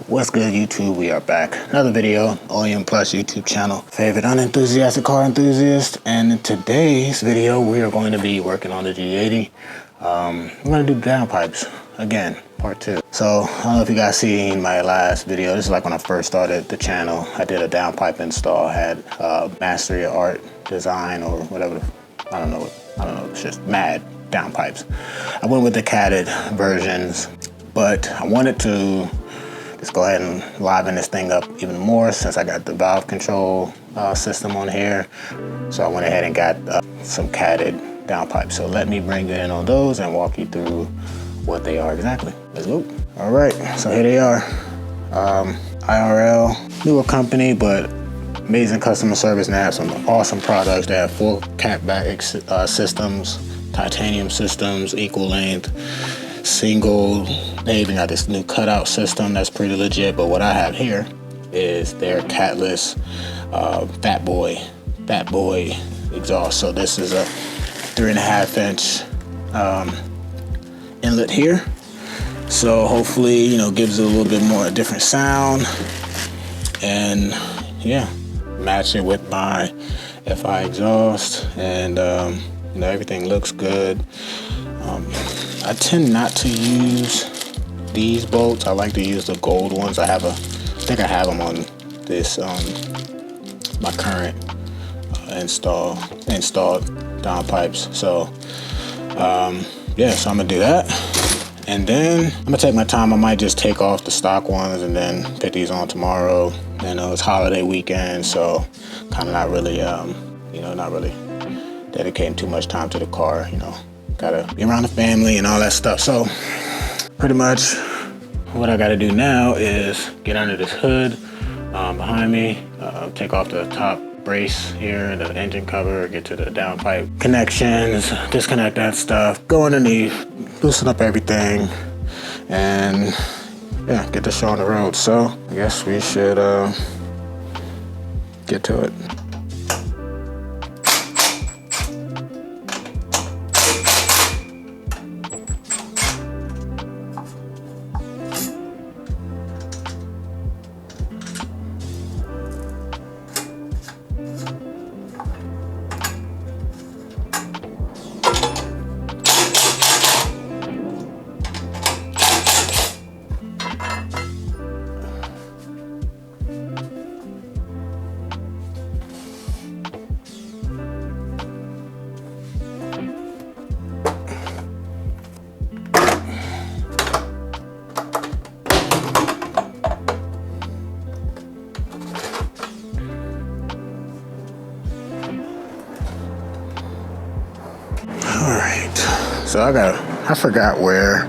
What's good, YouTube? We are back. Another video, OEM Plus YouTube channel. Favorite unenthusiastic car enthusiast. And in today's video, we are going to be working on the G80. We're going to do downpipes again, part 2. So I don't know if you guys seen my last video. This is like when I first started the channel. I did a downpipe install. I had Mastery of Art Design or whatever. I don't know. It's just mad downpipes. I went with the catted versions, but I wanted to just go ahead and liven this thing up even more since I got the valve control system on here. So I went ahead and got some catted downpipes. So let me bring you in on those and walk you through what they are exactly. Let's go. All right, so here they are. IRL, newer company, but amazing customer service, and they have some awesome products. They have full catback systems, titanium systems, equal length, single. They even got this new cutout system that's pretty legit. But what I have here is their Catless Fat Boy exhaust. So this is a 3.5 inch inlet here. So hopefully, you know, gives it a little bit more a different sound, and yeah, match it with my FI exhaust, and you know, everything looks good. I tend not to use these bolts. I like to use the gold ones. I think I have them on this my current installed downpipes. So yeah, so I'm gonna do that, and then I'm gonna take my time. I might just take off the stock ones and then put these on tomorrow. You know, it's holiday weekend, so kind of not really dedicating too much time to the car. You know, gotta be around the family and all that stuff. So pretty much what I gotta do now is get under this hood behind me, take off the top brace here, the engine cover, get to the downpipe connections, disconnect that stuff, go underneath, loosen up everything, and yeah, get this show on the road. So I guess we should get to it. So I forgot where I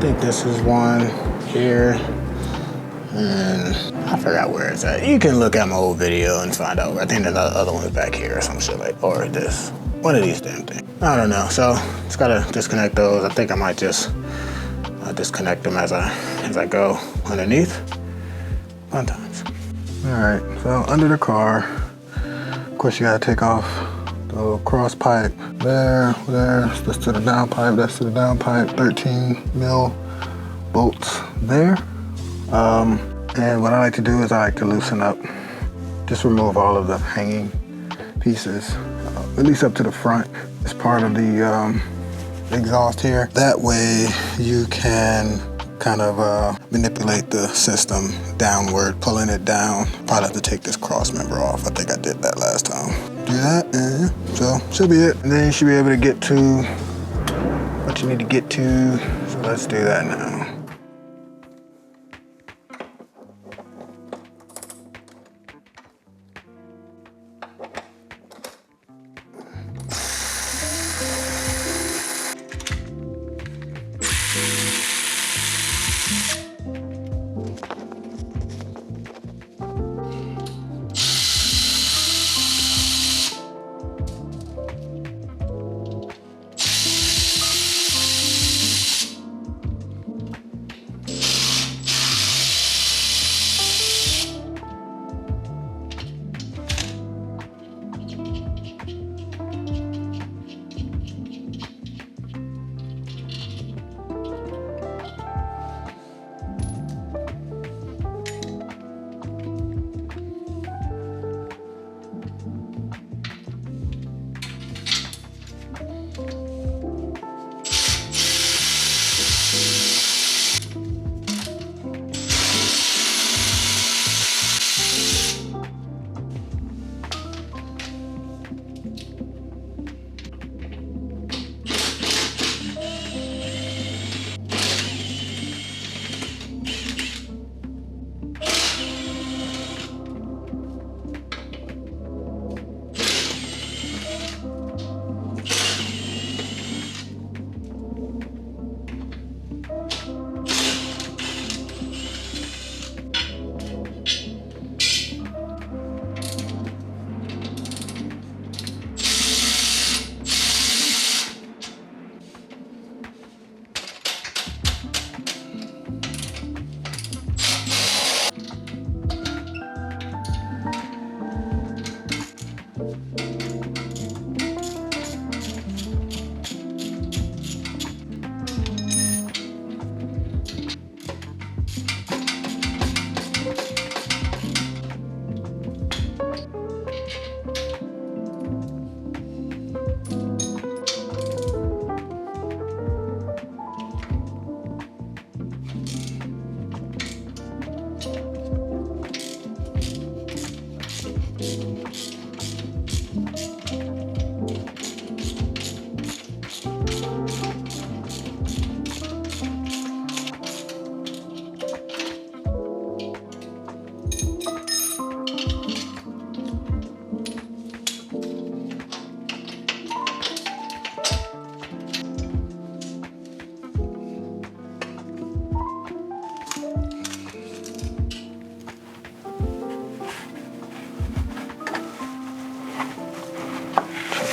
think this is one here, and I forgot where it's at. You can look at my old video and find out. I think the other one's back here or some shit like, or this, one of these damn things. I don't know, so just gotta disconnect those. I think I might just disconnect them as I go underneath. Fun times. All right, so under the car, of course you gotta take off the cross pipe there, that's to the downpipe, that's to the downpipe, 13 mil bolts there. And what I like to do is I like to loosen up, just remove all of the hanging pieces, at least up to the front. It's part of the exhaust here. That way you can kind of manipulate the system downward, pulling it down. Probably have to take this cross member off. I think I did that last time. Do that, and so should be it. And then you should be able to get to what you need to get to. So let's do that now.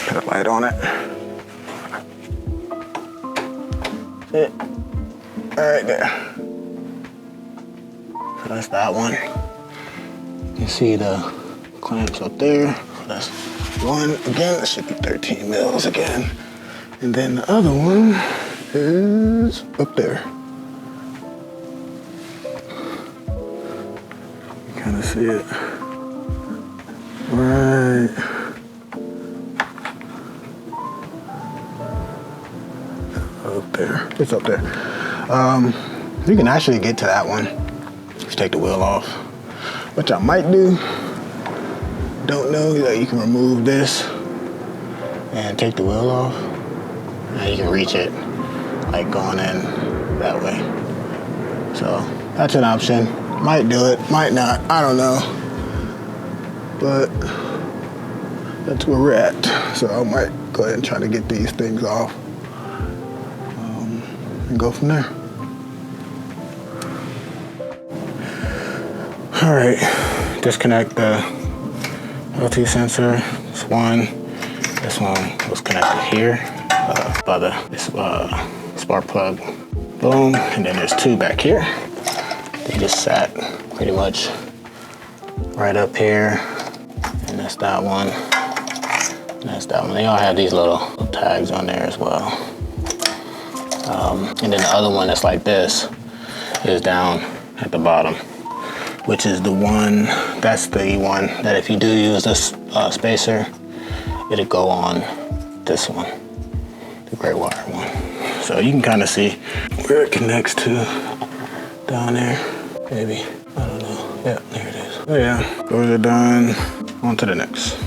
Put a light on it. It. All right there. So that's that one. You can see the clamps up there. That's one. Again, that should be 13 mils again. And then the other one is up there. You kind of see it. Right. Up there. It's up there. You can actually get to that one if you take the wheel off, which I might do. Don't know that you can remove this and take the wheel off, and you can reach it like going in that way. So that's an option. Might do it, might not, I don't know. But that's where we're at. So I might go ahead and try to get these things off and go from there. All right, disconnect the LT sensor. This one was connected here by the spark plug. Boom, and then there's two back here. They just sat pretty much right up here, and that's that one, and that's that one. They all have these little tags on there as well. And then the other one that's like this is down at the bottom, which is the one, that's the one that if you do use this spacer, it'll go on this one, the gray wire one. So you can kind of see where it connects to down there, maybe, I don't know. Yeah, there it is. Oh yeah, those are done, on to the next.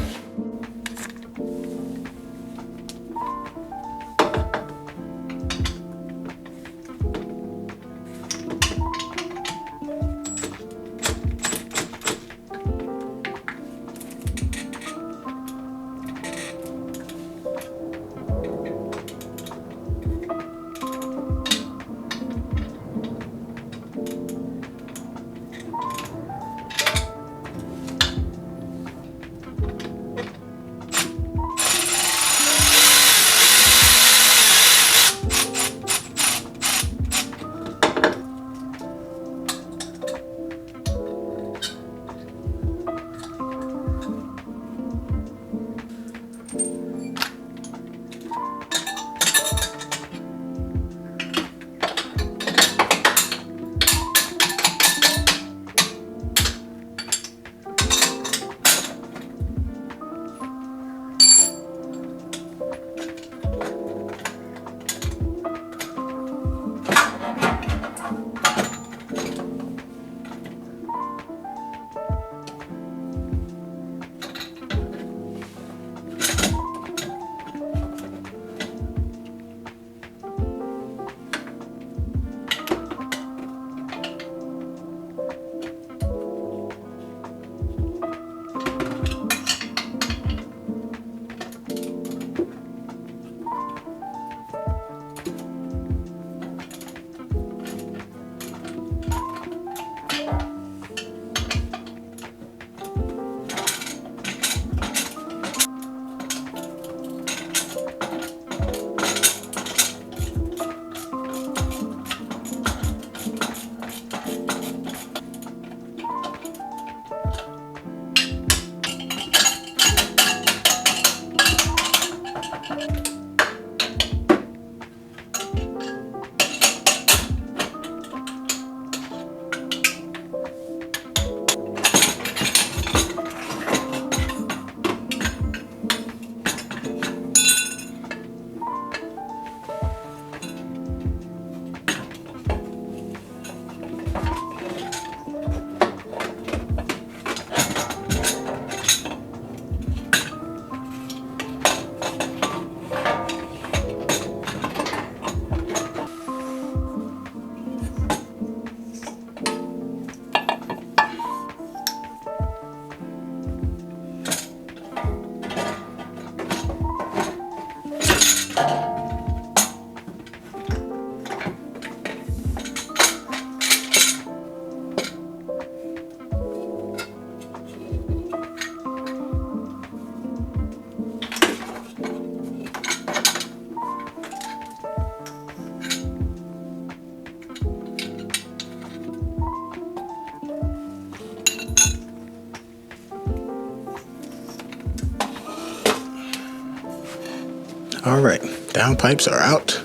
All right, downpipes are out.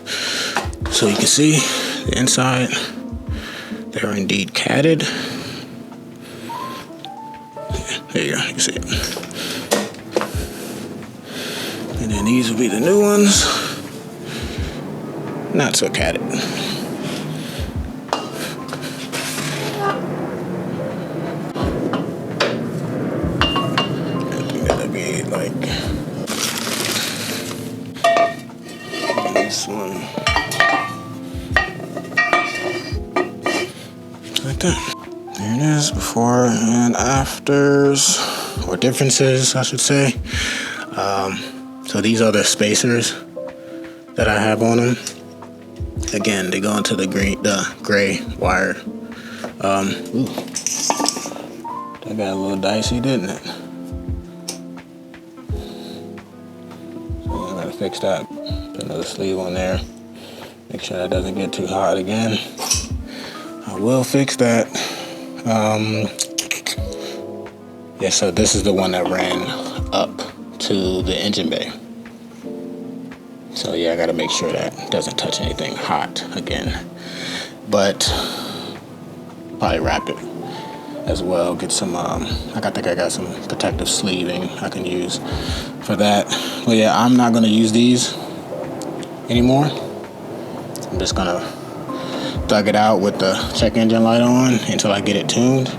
So you can see the inside, they are indeed catted. There you go, you can see it. And then these will be the new ones. Not so catted. I think that'll be like this one. Like that. There it is, before and afters, or differences, I should say. So these are the spacers that I have on them. Again, they go into the gray wire. Ooh, that got a little dicey, didn't it? So I gotta fix that. Put another sleeve on there. Make sure that doesn't get too hot again. I will fix that. Yeah, so this is the one that ran up to the engine bay. So yeah, I gotta make sure that doesn't touch anything hot again. But probably wrap it as well. Get some, I think I got some protective sleeving I can use for that. But yeah, I'm not gonna use these anymore. I'm just gonna thug it out with the check engine light on until I get it tuned.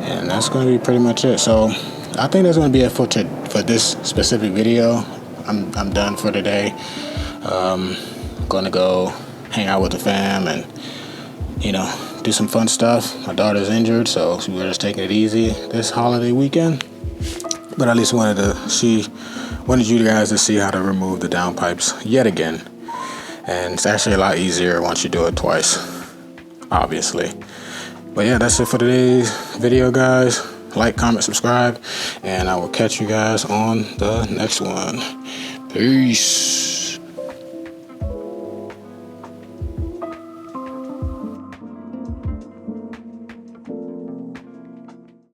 And that's gonna be pretty much it. So I think that's gonna be it for this specific video. I'm done for today. Gonna go hang out with the fam and, you know, do some fun stuff. My daughter's injured, so we're just taking it easy this holiday weekend. But at least wanted you guys to see how to remove the downpipes yet again. And it's actually a lot easier once you do it twice, obviously. But yeah, that's it for today's video, guys. Like, comment, subscribe, and I will catch you guys on the next one. Peace.